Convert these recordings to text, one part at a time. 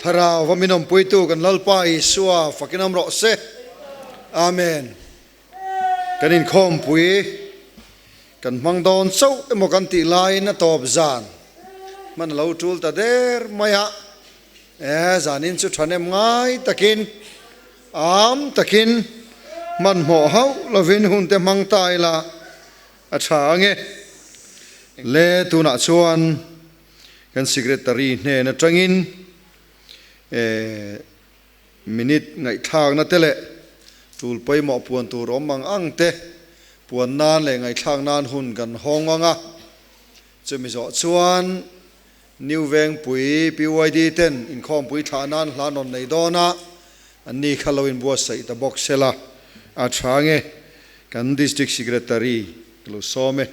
hara vaminom puitu kan lalpai suwa fakinam ro se amen kan Inkhawmpui kan mangdon so emo kan ti lai na top zan man lo tul ta der maya zanin chu thanem ngai takin am takin man mo hau lovin hun te mang tai la a thange le tu na chuan kan secretary ne na tangin minute ngai thang na tele tul pai mo puan tu rom mang ang te puan nan le ngai thang nan hun kan honganga chumi zo chuan new veng pui pyd ten Inkhawmpui thanan hlanon nei dona anni khalowin bua sai ta box sela a thange kan district secretary lo some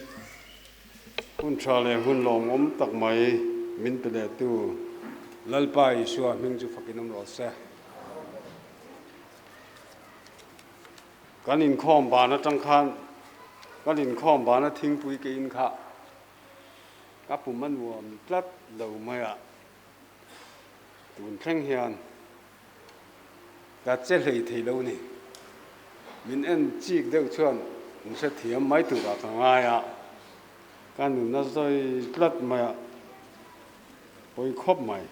hun chale hun long tak mai min pele tu lalpai suwa ming chu fakinam ro se kan Inkhawm ba na tang khan kan Inkhawm ba na thing pui ke in kha ka pu man wom tlat lo mai a tun thleng hian ka che hlei thei lo ni min en chik deuh chuan un se thiam mai tu ra ka ngaya kan nu na zoi tlat mai a poi khop mai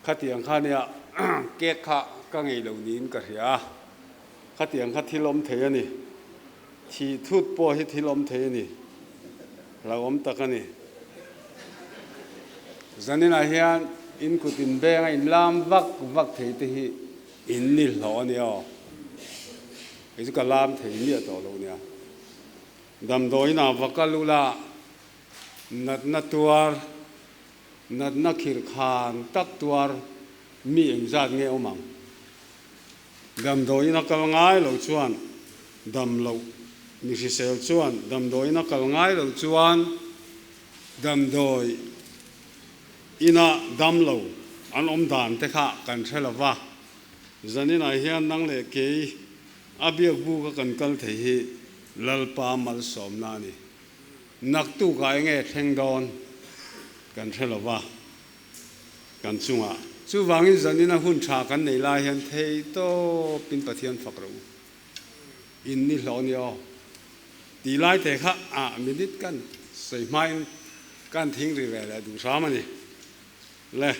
khatiang kha nia kek kha ka ngei lo nin ka ria khatiang kha thilom thei ani thi thut po hi thilom thei ani lawom takani zanina hian in kutin benga in lam vak thei te hi in ni hlo ni o ei ka lam thei ni to lo nia dam doi na vakalula nat na tuar nat na khir khan tak tuar mi eng zat nge omang dam doi na kal ngai lo chuan dam lo ni si sel chuan dam doi na kal ngai lo chuan dam doi ina dam lo an om dan te kha kan thelawa zanina hian nang le ke abiak bu ka kan kal thei hi lalpa mal som na ni nak tu ga nge theng don kan thelawa kan chunga chu wangin zanina hun tha kan nei la hian thei to pin pathian fakro in ni hlonio ti lai te kha a minute kan sei mai kan thing ri ve la du sa ma ni le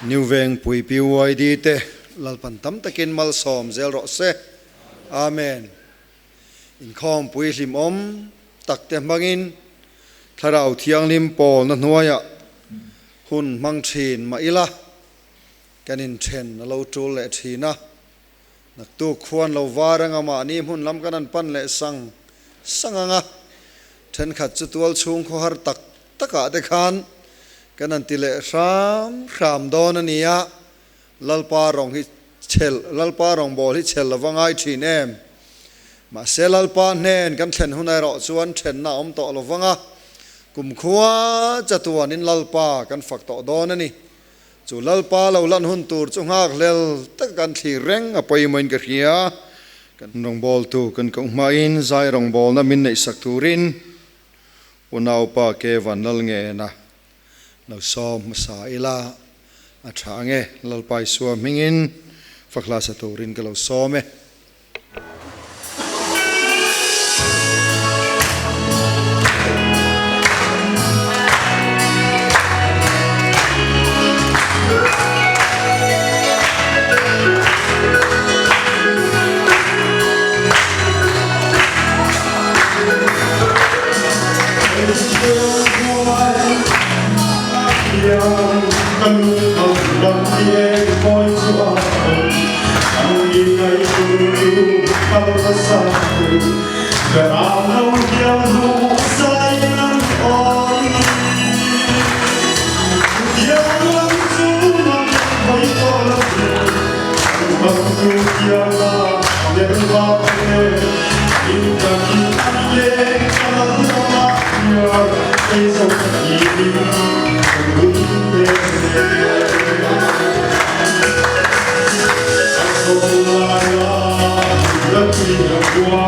New veng pui piu ai di te lalpan tam takin mal som zel ro se. Amen. Inkhawmpui lim om tak te mangin tharau thiang lim pol na hnuaya hun mang thin ma ila kanin then lo tul le thina nak tu khuan lo waranga ma ni hun lam kanan pan le sanganga then khat chu tual chung kho har tak taka de khan kanan tile ram don ania lalpa rong hi chel lalpa rong bol hi chel lawangai thin em ma selalpa nen kan thlen hunai ro chuan then na om to lowanga kum khuwa chatuan in lalpa kan fak to don ani chu lalpa lo lan hun tur chu ngak lel tak kan thi reng apoi moin ka hria kan rong bol tu kan ko ma in zai rong bol na min nei sak turin unau pa ke van lal nge na lo som sa ila a thange lalpai suam mingin fakla sa turin ka lo some Hãy subscribe cho kênh Ghiền Mì Gõ để không bỏ lỡ những video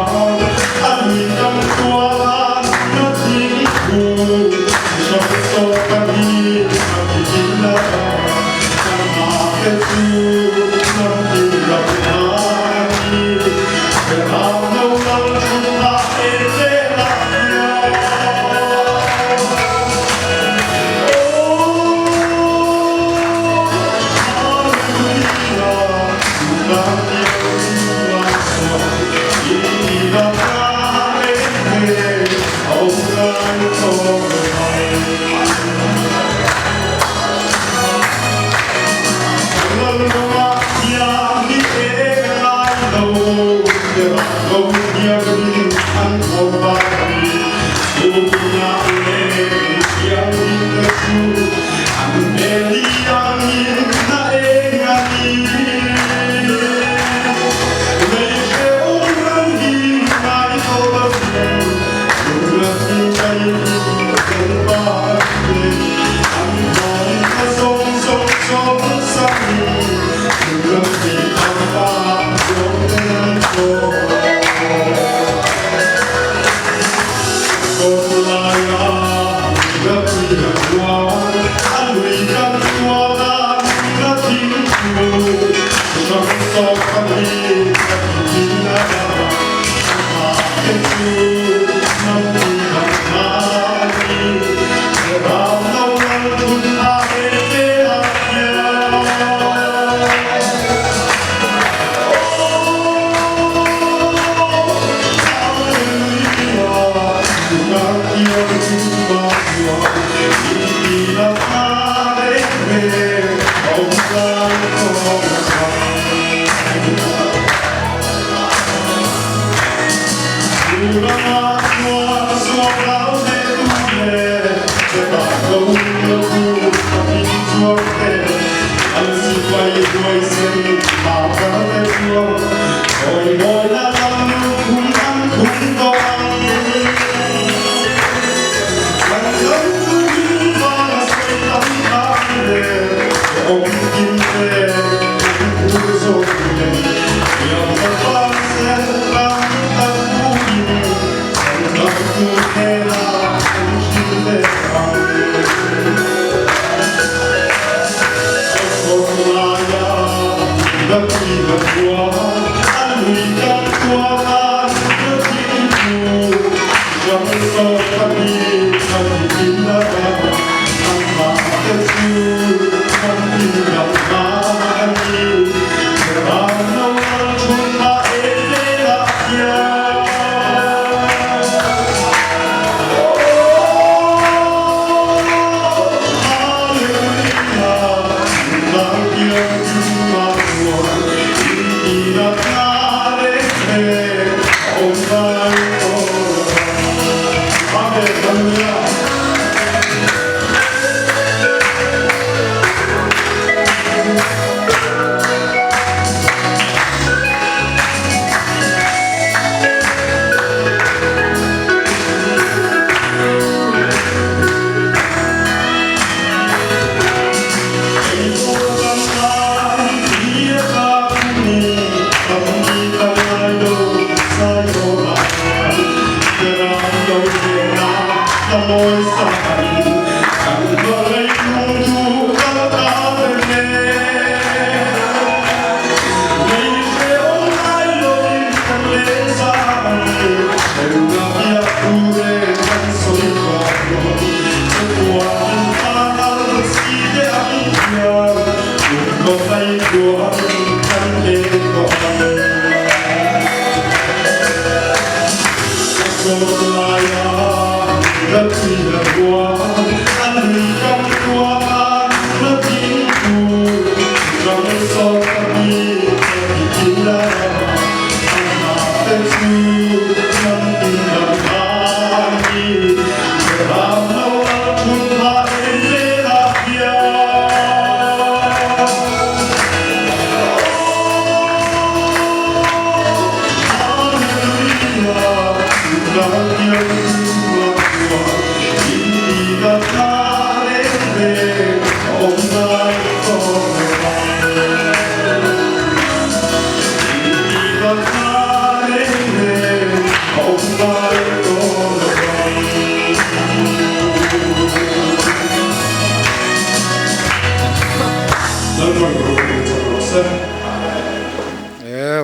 hấp dẫn.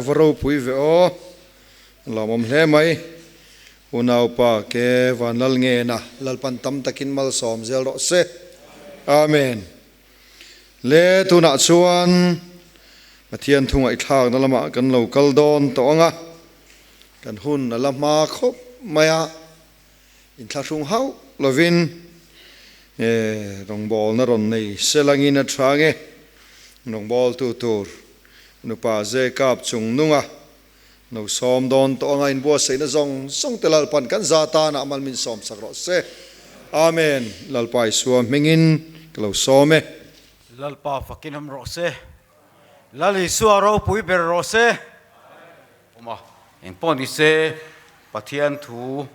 varo pui ve o lamom hle mai unau pa ke van lal nge na lal pan tam takin mal som zel ro se amen le tu na chuan Pathian thunga I thak na lama kan lo kal don to anga kan hun na lama khop maya in thla thung hau lovin rong bol na ron nei selangin a thange rong bol tu tur nupa ze kap chung nunga no som don to anga in bo se na zong song telal pan kan zata na amal min som sakro se amen lalpai suam mengin kalo some lalpa fakinam rose lali suaro pui ber rose oma en poni se pathian thu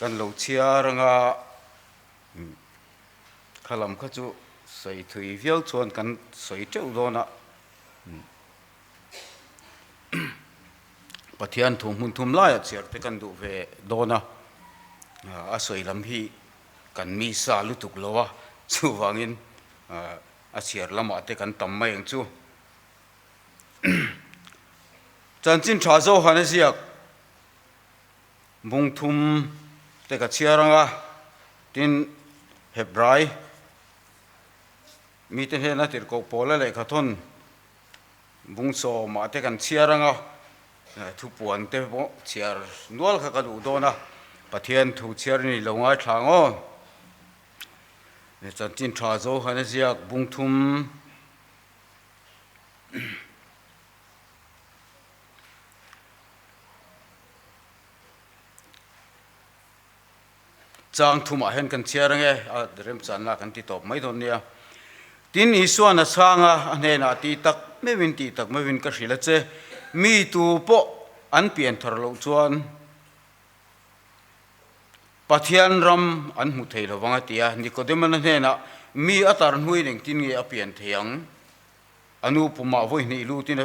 kan lo chia ranga khalam kha chu sei thui vial chuan kan sei teu dona Pathian thu mun thum lai chiar te kan du ve dona a soi lam hi kan mi sa lu tuk lowa chu wangin a chiar lama te kan tam mai ang chu chan chin tha zo han siak mung thum te ka chiaranga tin hebrai mi te he na tir ko pola le kha thon bung so ma te kan chiaranga thu puan te bo chiar nual kha ka du dona Pathian thu chiar ni longa thango ne chan chin tha zo han siak bung thum chang thuma hen kan chiarange a rem channa kan ti top mai don nia tin isuana changa ane na ti tak mewin ti tak mewin ka hrila che mi tu po an pian thar lo chuan Pathian ram an mu thei lo wanga tia Nicodemus ne na mi atar hnui ning tin nge a pian thiang anu puma voi ni lu tin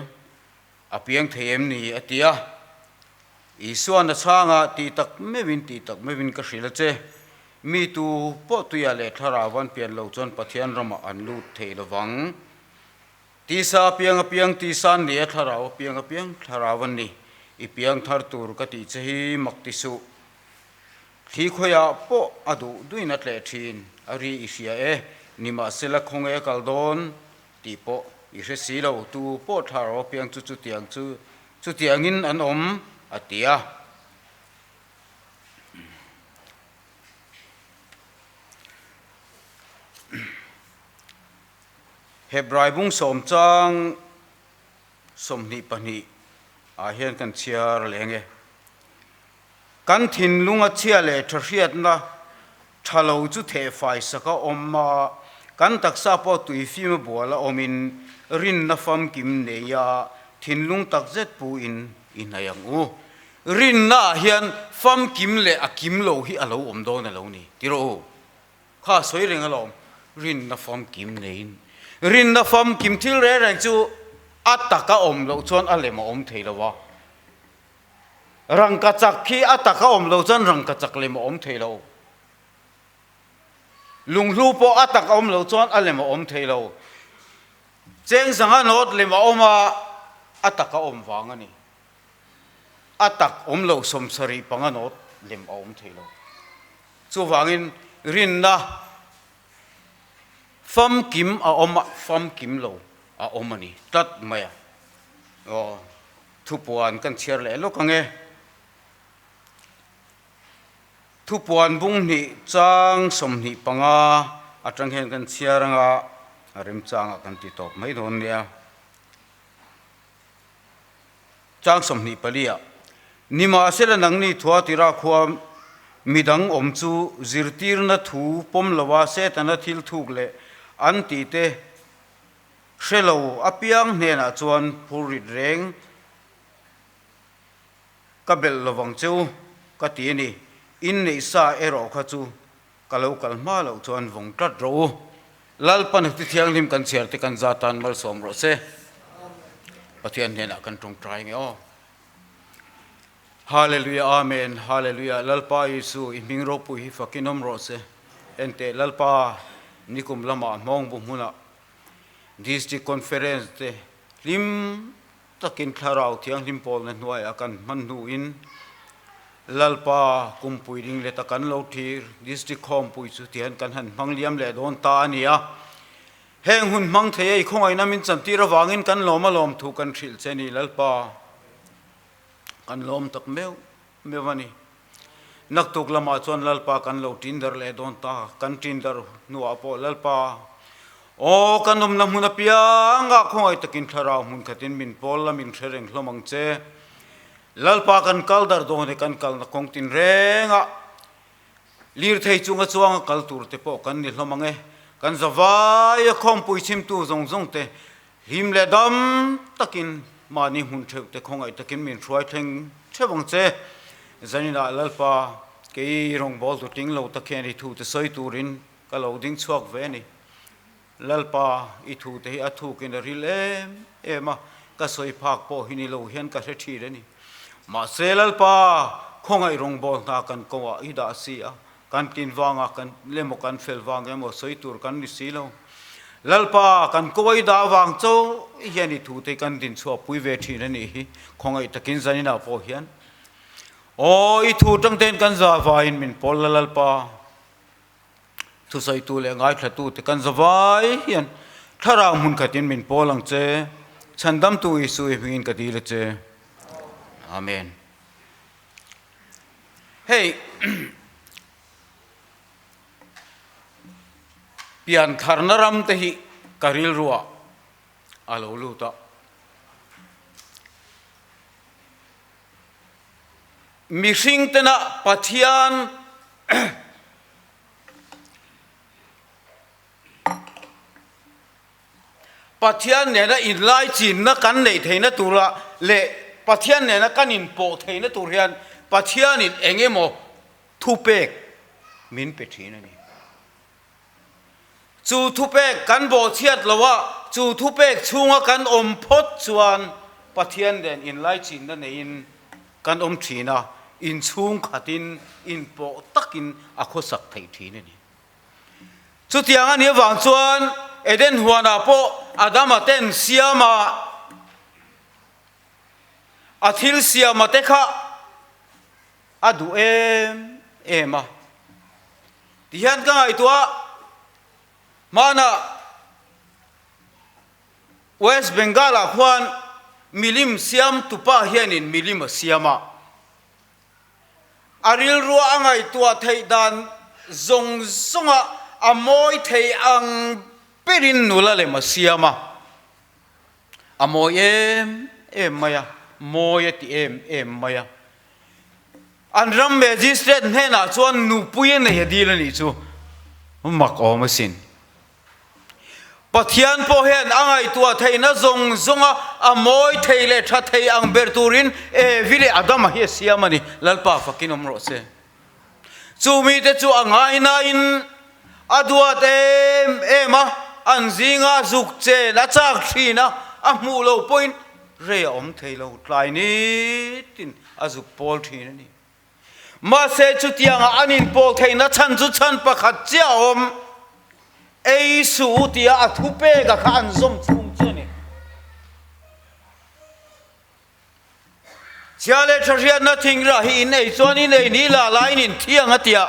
a piang them ni atia isuana changa ti tak mewin ka hrila che mi tu po tu ya le tharawan pian lo chon Pathian rama an lu thei lo wang ti sa piang ti san ni tharaw piang tharawan ni I piang thar tur ka ti chehi makti su thi khoya po adu duina tle thin ari isia nima sela khong e kaldon ti po I se silo tu po tharaw piang chu tiangin an om atia Hebrai bung som chang som ni pani a hian kan chiar lenge kan thin lunga chia le thriat na thalo chu the fai saka omma kan taksa po tui fi ma bola omin rin na fam kim ne ya thin lung tak zet pu in ayang u rin na hian fam kim le a kim lo hi alo om do na lo ni tiro kha soi reng alom rin na fam kim nein rin na fam kim thil re rang chu ataka om lo chon alema om theilawa rang ka chak khi ataka om lo chon rang ka chak lema om theilo lung lu po ataka om lo chon alema om theilo cheng sanga not lema oma ataka om wangani atak om lo som sari panganot lem om theilo chu wangin rin na fam kim a oma fam kim lo a omani tat maya o thu puan kan chiar le lo kange thu puan bung ni chang som ni panga atang hen kan chiaranga rem chang kan ti top mai don nia chang som ni palia nima sela nang ni thua tira khuam midang om chu zirtir na thu pom lawa se tana thil thuk le an ti te shelo apiang ne na chuan purit reng kabel lawang chu ka ti ni in nei sa ero kha chu kalau kalma lo chuan vong tat ro lal pan ti thiang lim kan cher te kan zatan mal som ro se Pathian ne na kan tung try nge o hallelujah amen hallelujah lalpa Yesu iming ro pu hi fakinom ro se ente lalpa nikum lama mong bu muna district conference te lim takin tharau thiang lim pol na nuai akan mannu in lalpa kumpui ding le takan lo thir district Inkhawmpui chu tian kan han mangliam le don ta ania heng hun mang thei khongai namin chamti ra wangin kan loma lom thu kan thil cheni lalpa kan lom tak mewani nak tuk lama chon lalpa kan lo tindar le don ta kan tindar nuwa po lalpa o kanom na muna pianga khongai takin tharau mun khatin min pol la min thereng hlomang che lalpa kan kaldar do ne kan kal na kong tin renga lir thei chunga chuang kal tur te po kan ni hlomange kan zawai Inkhawmpui chim tu zong zong te him le dam takin mani hun theu te khongai takin min thruai theng thewang che zanina lalpa ke rong bol tu ting lo takhen ri thu te soi turin ka lo ding chuak ve ni lalpa I thu te a thu kin rilem ema ka soi phak po hini lo hian ka the thi re ni ma se lalpa khongai rong bol na kan ko ida si a kan tin wanga kan lemo kan fel wang emo soi tur kan ni si lo lalpa kan koi da wang cho hian I thu te kan din chua pui ve thi re ni hi khongai takin zanina po hian o I thu tang ten kan za vain min pol lalpa thu sai tu le ngai thla tu te kan zawai hian tharang mun khatin min polang che chandam tu I sui hingin ka ti le che amen hey pian kharnaram te hi karil ruwa alo lu ta mi sing tena pathian Pathian ne na in lai chin na kan nei theina tura le Pathian ne na kan in po theina tur hian Pathian in engemo thupek min pe thina ni chu thupek kan bo chiat lawa chu thupek chunga kan om phot chuan Pathian den in lai chin na nei in kan om thina in chung khatin in po takin akhosak thei thina ni chu tiang ani wang chuan eden huana po adama ten siama athil siama tekha adu ema tihan ka ngai tua mana West Bengal a khwan milim siam tupa hianin milim siama aril ruwa angai tua thei dan zong zonga amoi thei ang perin nula le masiama amoy maya moy ti maya anram magistrate hena chuan nu puyen ne hedil ni chu mak o masin Pathian po hen angai tua theina zong zonga amoy theile tha thei ang berturin vile adama hi siamani lalpa fakinom ro se chu mi te chu angai na in aduat ema anzinga zukche na chak thina amu lo point re om theilo tlai ni tin azuk pol thina ni ma se chutianga anin pol theina chan chu chan pakhat chia om ei su tia athupe ga khan zom chung cheni chiale thria nothing ra hi nei choni nei ni la lain in thiang atia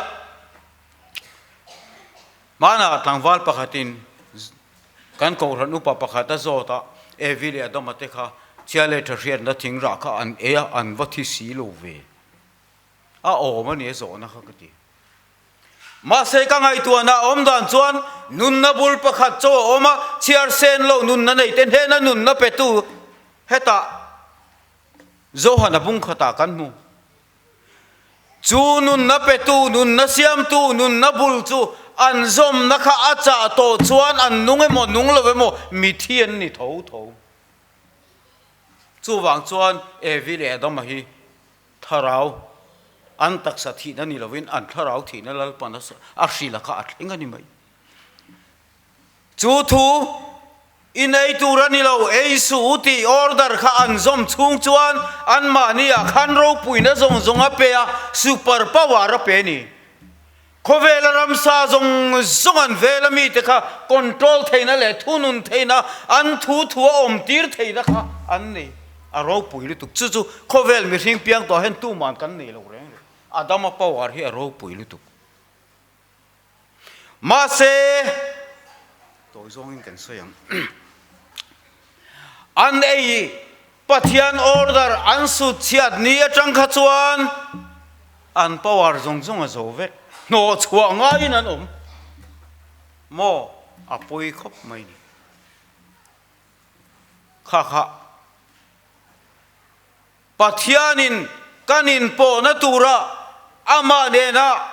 mana tlangwal pakhatin kan ko ran upa pakhata zota evile adomate kha chiale thria nothing ra kha an an vathi si lo ve a o mani zo na kha kati ma se ka ngai tu na om dan chuan nun na bul pakhat cho oma chiar sen lo nun na nei ten he na nun na petu heta zo hana bung khata kan mu chu nun na petu nun na siam tu nun na bul chu an zom na kha acha to chuan an nunge mo nung lo mo mi thian ni tho tho chu wang chuan evile adom hi tharau an tak sa thi na ni lovin an tharau thi na lal pan a sila ka athinga ni mai chu thu inei turani lo ei su ti order kha an zom chung chuan an ma ni a khan ro puina zong zong a pe a super power a pe ni khó về là làm sao dùng dùng ăn về là mi thế cả control thấy nó lệ thu nun thấy nó ăn thu thua ôm tiệt thấy nó cả ăn này à rau bùi lúc chú chú khó về mình hình piang to hen tu man cắn này lâu rồi Adam apa war hi rau bùi lúc mà se tôi dùng in cần xoay ăn ấy Pathian order ăn sụt chiat nia trăng khát chuan ăn power dùng dùng ở dấu vết nó chua ngay nên mò apoi khóc mày khá khá Pathianin kanin po na tura ama ne na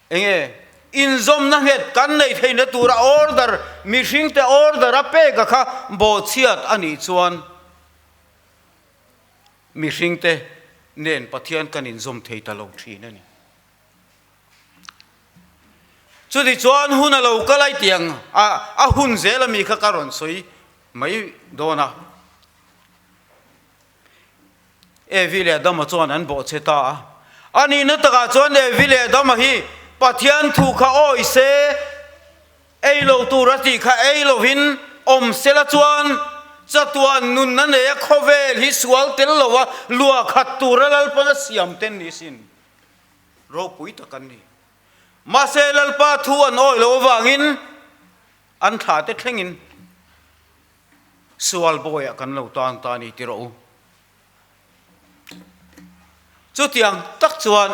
enge in zom na het kan nei thei na tura order mi hring te order ape ka kha bo chiat ani chuan mi hring te nen Pathian kanin zom thei ta lo thi na ni chu di chuan hun a lo ka lai tiang a hun zel mi kha karon soi mai dona e vile dama chuan an bo cheta ani na taka chuan e vile dama hi Pathian thu kha oi se ei lo tu rati kha ei lo hin om sela chuan chatuan nun na ne khovel hi sual tel lowa lua khat tu ralal pa siam ten ni sin ro pui takan ni ma se lal pa thu an oi lo wangin an tha te thlengin sual boya kan lo tang ta ni ti ro chú tiang tắc chuan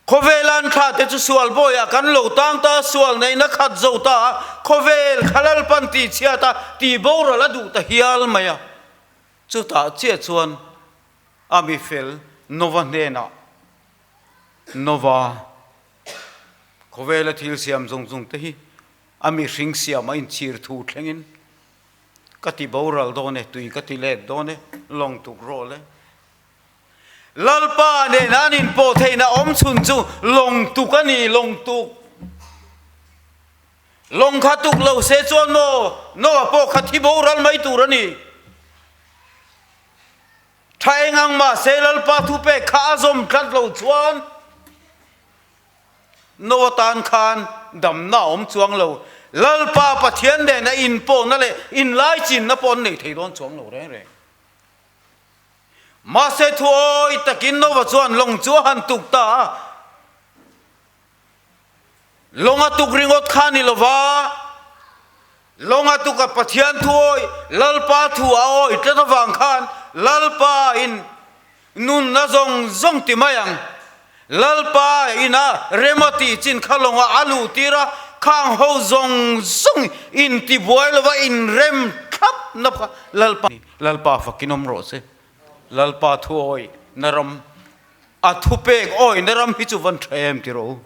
khovelan kha te chu sual boya kan lo tang ta sual nei na khat zo ta khovel khalal pan ti chia ta ti bora la du ta hial maya chu ta che chuan ami fel nova nena nova khovela thil siam zong zong te hi ami hring siam in chir thu thlengin kati boral do ne tui kati le do ne long tuk ro le lalpa ne nanin po thei na om chun chu long tu ka ni long tu long kha tuk lo se chuan no po khathi bo ral mai tu rani thai ngang ma se lalpa thu pe kha zom khat lo chuan no tan khan dam na om chuang lo lalpa Pathian de na in po na le in lai chin na pon nei thei don chuang lo re mà sẽ thôi ta kín nó vào chuan long chúa han tục ta long tuk ringot khani lova long tuk ka Pathian thôi lalpa thu oi ta wang khan lalpa in nun na zong zong ti mayang lalpa ina remati chin khalonga alu tira khang ho zong zong in ti boil wa in rem khap na lalpa fakinom ro se lalpa thu oi naram a thu pek oi naram hi chu van thaem ti ro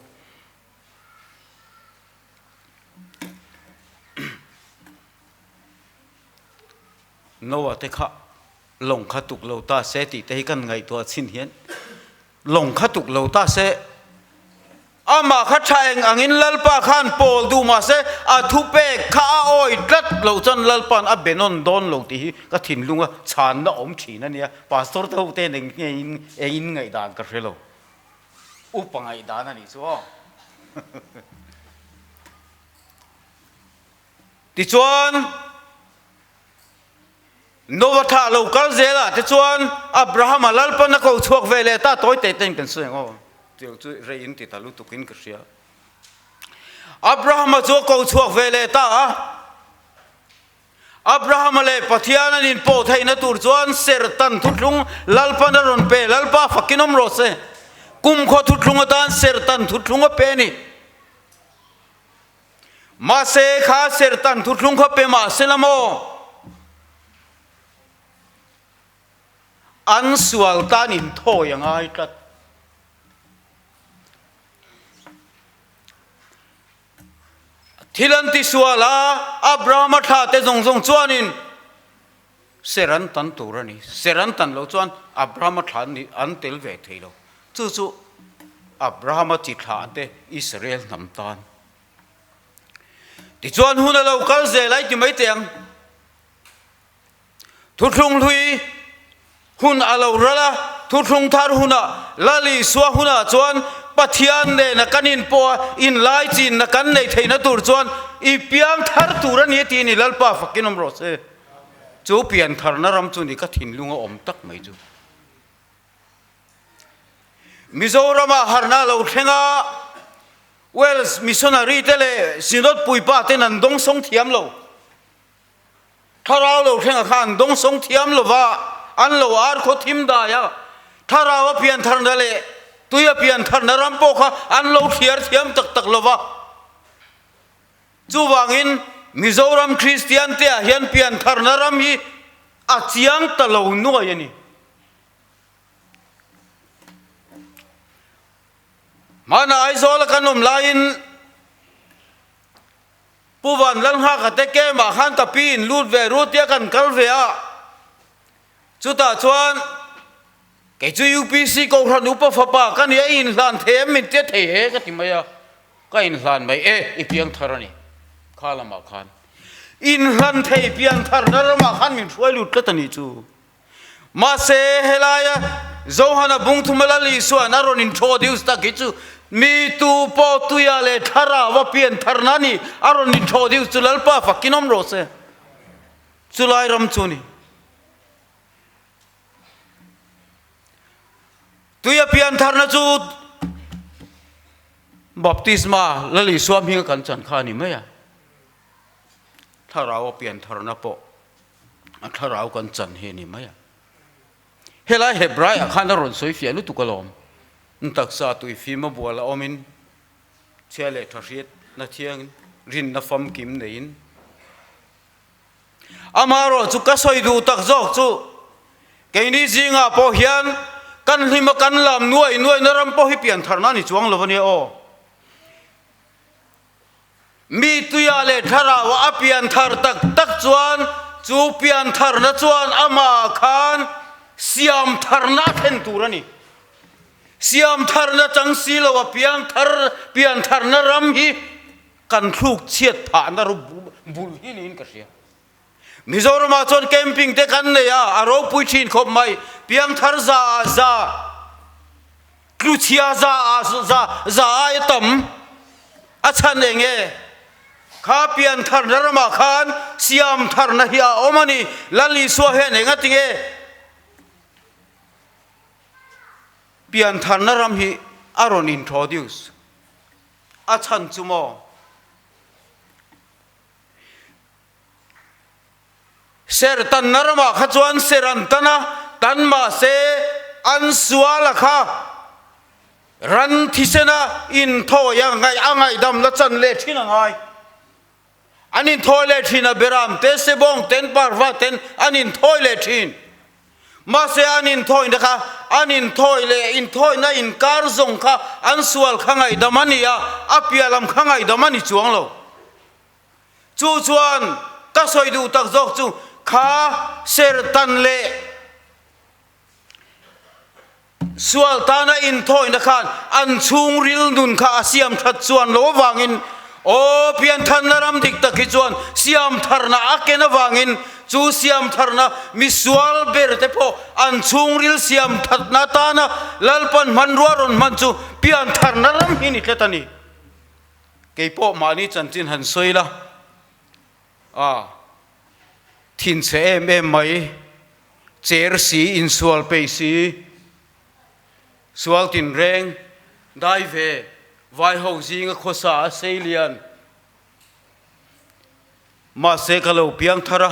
no te kha long kha tuk lo ta se ti te kan ngai to chin hian long kha tuk lo ta se ama kha thaeng angin lalpa khan pol du ma se a thu pe kha oi tlat lo chan lalpan a benon don lo ti ka thin lunga chan na om thina nia pastor to te ning in ngai dan ka relo upangai dan ani chu ti chuan nova lo kal zela ti chuan Abraham lalpan na ko chuak vele ta toy te ten kan sueng tiêu chú rei in ti talu tukin kria Abraham chu ko chuak vele ta Abraham le Pathian in po thei na tur chuan ser tan thutlung lalpa na ron pe lalpa fakinom ro se kum kho thutlung tan ser tan thutlung pe ni ma se kha ser tan thutlung kho pe ma se lamo an sual tan in tho yang ai tat thilanti suala Abraham tha te zong zong chuanin seran tan turani seran tan lo chuan Abraham tha ni an tel ve theilo chu chu Abraham chi tha te Israel nam tan ti chuan hun lo kal ze lai ti mai teng thu thlung hlui hun alo rala thu thung thar huna lali suwa huna chuan pathian ne na kanin po in lai chin na kan nei theina tur chuan I piang thar tur ani ti ni lalpa fakinom ro se chu pian thar na ram chu ni ka thin lunga om tak mai chu Mizorama harna lo thenga Wells missionary tele sinot puipa ten an dong song thiam lo tharau lo thenga khan dong song thiam lo wa an lo ar kho thim da ya tharawa pian thar na le tuya pian thar na ram po kha an lo thiar thiam tak tak lo wa chu wangin Mizoram Christian te a hian pian thar na ram hi a chiang ta lo nu yani mana aizola kanom lain puwan lan ha ka te ke ma khan ka pin lut ve ru tia kan kal ve a chuta chuan ke chu UPC ko ran upa fa pa kan ya in hlan them min te the he ka timaya ka in hlan mai I piang tharani khala ma khan in hlan thei piang thar na ma khan min thoi lut ka tani chu ma se helaya zohana bung thumalali su anaron introduce ta kichu mi tu po tu ya le thara wa pian tharnani aron introduce tu lalpa fakinom rose chulai ram chuni tu ya pian tharna chu baptisma lali swam hi kan chan kha ni me ya thara wa pian tharna po thara kan chan he ni me ya Hela Hebrai akhana ron soi fianu tukalom ntaksa tu ifima bola omin chele thariet na thiang rin na fam kim nein amaro chu ka soi du tak jok chu keini jinga po hian kan hima kan lam nuai na ram po hi pian tharna ni chuang lovani o mi tuya le thara wa apian thar tak chuan chu pian thar na chuan ama khan siam tharna then turani siam tharna changsi lo wa pian tharna ram hi kan thuk chiat pha na ru bul hi nin ka sia Mizoram chon camping te kan ne ya aro pui thin khop mai piang thar za kluchia za ai tam achan enge kha pian tharna rama khan siam tharna hi a omani lali so he ne ngatinge pian tharna ram hi aron introduce achan chumo ser tan narama khachuan seran tana tanma se an suala kha ran thisena in thoya ngai angai dam la chan le thina ngai anin thoile thina beram te se bong ten parwa ten anin thoile thin ma se anin thoi na kha anin thoile in thoi na in kar zong kha an sual khangai damania apialam khangai damani chuang lo chu chuan ka soi du tak jok chu kha ser tan le sual tana in thoi na khan an chung ril nun kha asiam that chuan lo wangin o pian than naram dik ta ki chuan siam tharna akena wangin chu siam tharna misual ber te pho an chung ril siam thatna tana lalpan manruaron man chu pian tharna ram hi ni tletani ke po mani chanchin han soila thin se em mai cher si in sual pe si sual tin reng dai ve vai ho jing khosa selian ma se kalo piang thara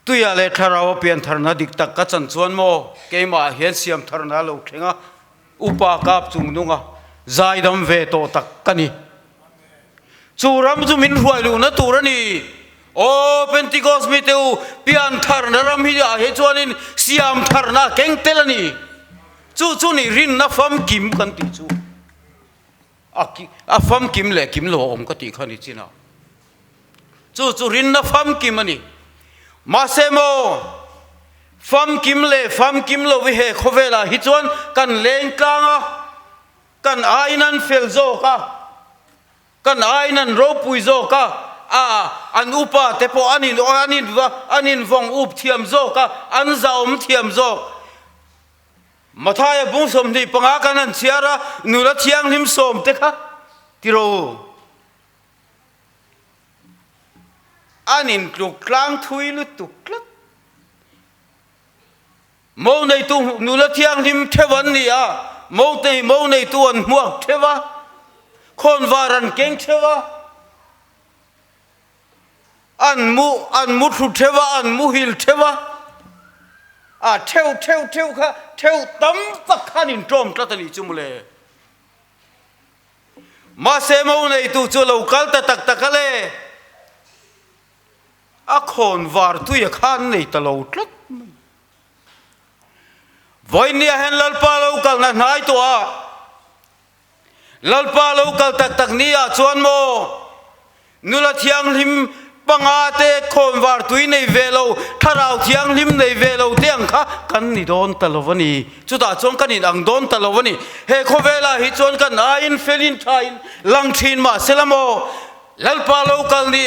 tuya le thara wa pian tharna dik tak ka chan chuan mo ke ma hian siam tharna lo thenga upa kap chung nunga zai dam ve to tak kani churam chu min huai lu na turani o Pentecost mi teu pian tharna ram hi a he chuanin siam tharna keng telani chu ni rin na fam kim kan ti chu a fam kim le kim lo om ka ti khani china chu rin na fam kim ani ma se mo fam kim lo vi he khovela hi chuan kan leng kanga kan ainan fel zo ka kan ainan ro pui zo ka an upa te po anin vong up thiam zo ka an zaum thiam zo มาท้ายบุ้งสมที่ปังอากันนั่นเชียระนูละเทียงหิมสมเตคะที่เราอันนี้กลุกกลางทุยลุตุกลัดมองในตัวนูละเทียงหิมเทวันนี่อ่ะมองในตัวมัวเทวะคนวารันเก่งเทวะอันมุทุเทวะอันมุฮิลเทวะเทวค่ะเทวตั้มปักขันินโจมกระตันอีจุมเลมาเสมอในตัวจุลกัลตักเลยคนวาร์ตุยขันในตลอดลัดวันนี้เห็นลัลปาโลกัลนั่นหายตัวลัลปาโลกัลตักนี้ชวนโมนุลเทียงหิมปังอาเตคนวาร์ตุยในเวโลถ้าเราเทียงหิมในเวโลเทียงค่ะกันนี่โดนตลอดวันนี้จุดอาจงกันนี่อังโดนตลอดวันนี้เฮโคเวลาฮิจวนกันอินเฟลินไทน์ลังทินมาเซลโมลัลปาโลกัลนี่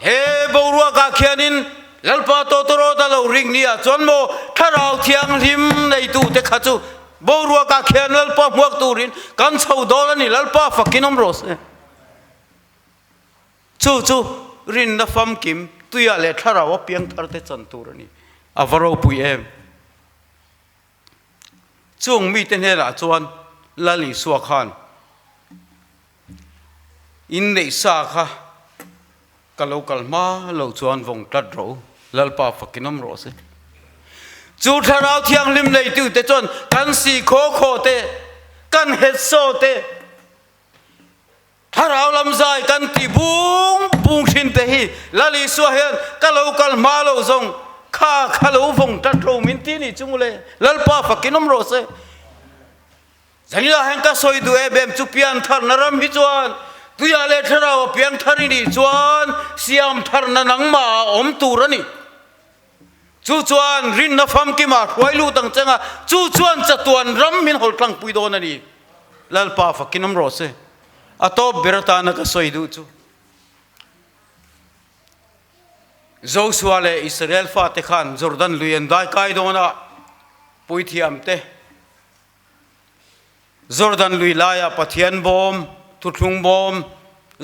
เฮบรัวกาเขียนินลัลปาโตโตโรตะโลริงนี่จวนโมถ้าเราเทียงหิมในตู้เตขัดจูบรัวกาเขียนลัลปาหมวกตูรินกันเสาโดนนี่ลัลปาฟักกินอมโรสจู่รินนัฟมกิมตุยาเลทาราว่าเพียงทาร์เตจันตูรนี่อาวารอปุยเอ็มจงมีเตนเฮราจวนลาลิสวาขันอินเดซาค่ะกะโลกัลมาโลจวนวงตัดโรลัลปาฟักกินอมโรสจู่ทาราเทียงลิมในตูเตจวนกันสีโคเตกันเฮดโซเตถ้าเราลำใจกันที่บุ้งชินเตหีลาลิสวาเฮนกัลกัลมาโลซงข้าลูฟงตัดโรมินตีนี่จุงเลยลัลปาฟักกินอมโรเซจันยาเฮงก็สวยดูเบมจุเปียนทาร์นารมฮิจวนตุยาเลทเราเปียงทารินีจวนเสียมทาร์นังมาอมตูรนี่จวนรินนัฟมกิมาไว้ลูตังจังอ่ะจวนจะตวนรัมมินหอลตังปุยโดนนี่ลัลปาฟักกินอมโรเซอัตบเบรตานักสวยดูจูโจชัวเลอิสราเอลฟาเตขันจอร์แดนลุยนได้กายโดนะปุยที่อัมเตจอร์แดนลุยลายาปัทยันบอมทุลุงบอม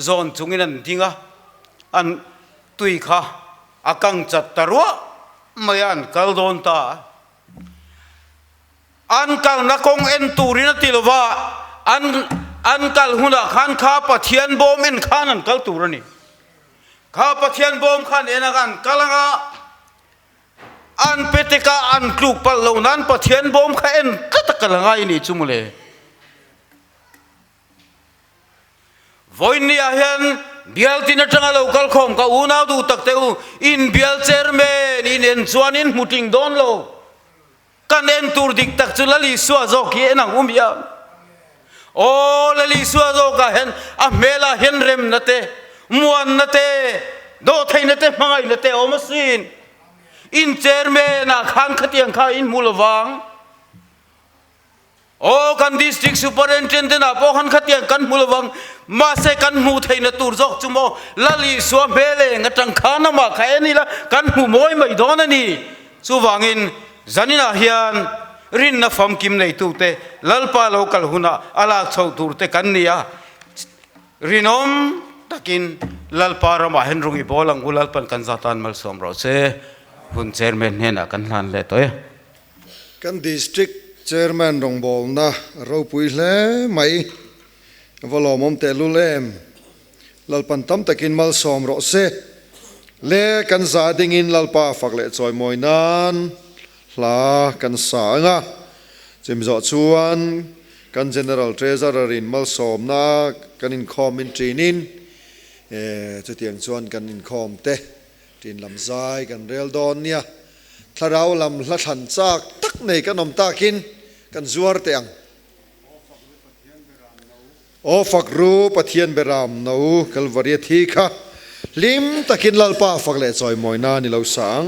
โซนจุงินันดิงะอันตุยข้าอากังจัดตรัวไม่อันกัลโดนตาอันกัลนักงเอ็นตูรินติลวาอันกัลหุนักขันข้าปัทยันบอมเอ็นขันอันกัลตูรนี่ข้าปัทยันบอมขันเอ็นกันกัลงะอันเปติกาอันกลุกปัลโลนันปัทยันบอมขันเอ็นกัตกัลงะอินี่จุมุเลวันนี้เห็นเบียลที่นัดจังเราคัลคอมกับอูน่าดูตักเตอูอินเบียลเชอร์แมนอินเอ็นชวนอินมุติงโดนโลกันเอ็นตูร์ดิกตักจุลลิสวาโจกี้นังอุมยามโอ้ลลิสวาโจก็เห็นเมล่าเห็นเรมนัตเตมวนนัตเตโดไทยนัตเตมังไงนัตเตอมสินอินเชอร์แมนนักขันขัดยังข้าอินมูลวังโอ้กันดิสตริกซูเปอร์เอนเทนเดนต์พอขันขัดยังกันมูลวังมาเสกันมูไทยนัตูร์จอกจุโมลลิสวาเบเลงัดจังขานามาใครนี่ละกันมูมวยไม่โดนนี่สุวังอินจันินาเฮียนรินนัฟมกิมในตูเตลัลปาโลกัลหุนาอาลาชาวตูเตกันนี่อะรินอมตะกินลัลปารามาเห็นรุงอีบอลังอุลัลปันกันซาตานมัลสอมเราเซหุ่นเชอร์แมนเห็นอะกันลันเลตัวกันดิสตริกเชอร์แมนรองบอลนะเราปุยเล่ไม่วลอมอมเตลุเลมลัลปันตั้มตะกินมัลสอมเราเซเล่กันซาดิงินลัลปาฝักเล่จอยมอยนันลากันสางะจิมจอชวนกัน general treasurer รินมัลสอมนะกันอินคอมอินทรีนินจะเตียงชวนกันอินคอมเตจินลำไส้กันเรลดอนเนี่ยถ้าเราลำละทันจากตักในกันนมตากินกันจวดเตียงโอฟักรูปะเทียนเบรามนูกัลวารีทีค่ะลิมตะกินลัลปาฟักเล่จอยมอยนานี่เราสัง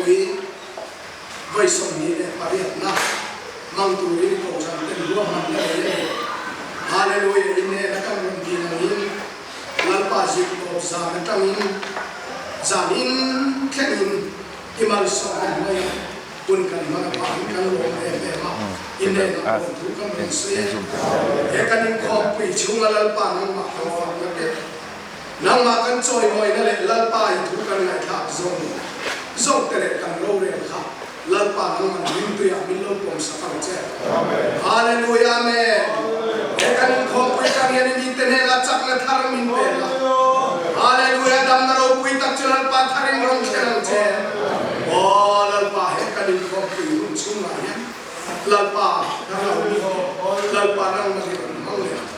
Inkhawmpui vai som ni le pariatna mang tu ri ko san ten ruam man le hallelujah inne na kam ron din angin lalpa ji ko za na tangin zamin khenin imal so mai kun kan mana pa kan lo me ma inne na ko tu kam ron se e kan Inkhawmpui chunga lalpa nang ma kan fa na ke nang ma kan choi moi na le lalpa I tu kan ngai thak zong tere kan lo re kha lalpa nang man rim tu ya min lo pom sa kam che hallelujah amen e kan Inkhawmpui kan ya ni tene la chak na thar min pe la hallelujah dam na ro pui tak chal pa tharim rong cherang che o lalpa he kan Inkhawmpui rum chung na ya lalpa nang nang ma ri mang le